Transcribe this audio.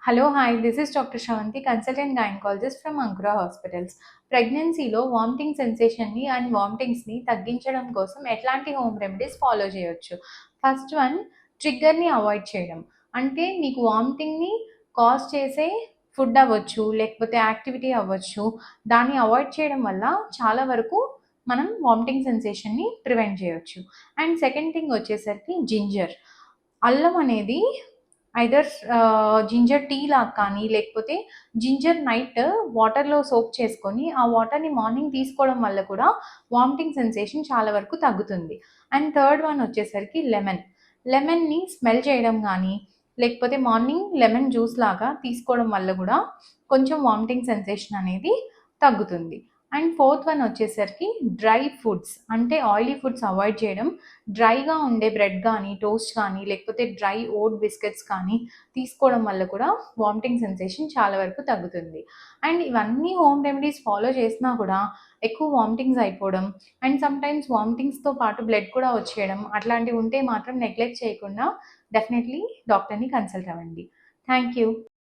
Hello hi this is doctor Sravanthi consultant gynaecologist from Ankura hospitals. ప్రెగ్నెన్సీలో vomiting సెన్సేషన్ని and వామిటింగ్స్ని తగ్గించడం కోసం ఎట్లాంటి హోమ్ రెమెడీస్ ఫాలో చేయొచ్చు? ఫస్ట్ వన్, ట్రిగ్గర్ని అవాయిడ్ చేయడం. అంటే మీకు వామిటింగ్ని కాజ్ చేసే ఫుడ్ అవ్వచ్చు, లేకపోతే యాక్టివిటీ అవ్వచ్చు. దాన్ని అవాయిడ్ చేయడం వల్ల చాలా వరకు మనం వామిటింగ్ సెన్సేషన్ని ప్రివెంట్ చేయొచ్చు. అండ్ సెకండ్ థింగ్ వచ్చేసరికి జింజర్. అల్లం అనేది ఐదర్ జింజర్ టీ లాగా కానీ, లేకపోతే జింజర్ నైట్ వాటర్‌లో సోక్ చేసుకొని, ఆ వాటర్‌ని మార్నింగ్ తీసుకోవడం వల్ల కూడా వామిటింగ్ సెన్సేషన్ చాలా వరకు తగ్గుతుంది. అండ్ థర్డ్ వన్ వచ్చేసరికి లెమన్. లెమన్‌ని స్మెల్ చేయడం గానీ, లేకపోతే మార్నింగ్ లెమన్ జ్యూస్ లాగా తీసుకోవడం వల్ల కూడా కొంచెం వామిటింగ్ సెన్సేషన్ అనేది తగ్గుతుంది. అండ్ ఫోర్త్ వన్ వచ్చేసరికి డ్రై ఫుడ్స్. అంటే ఆయిలీ ఫుడ్స్ అవాయిడ్ చేయడం. డ్రైగా ఉండే బ్రెడ్ కానీ, టోస్ట్ కానీ, లేకపోతే డ్రై ఓట్ బిస్కెట్స్ కానీ తీసుకోవడం వల్ల కూడా వామిటింగ్ సెన్సేషన్ చాలా వరకు తగ్గుతుంది. అండ్ ఇవన్నీ హోమ్ రెమెడీస్ ఫాలో చేసినా కూడా ఎక్కువ వామిటింగ్స్ అయిపోవడం అండ్ సమ్‌టైమ్స్ వామిటింగ్స్‌తో పాటు బ్లడ్ కూడా వచ్చేయడం అట్లాంటివి ఉంటే మాత్రం నెగ్లెక్ట్ చేయకుండా డెఫినెట్‌లీ డాక్టర్‌ని కన్సల్ట్ అవ్వండి. Thank you.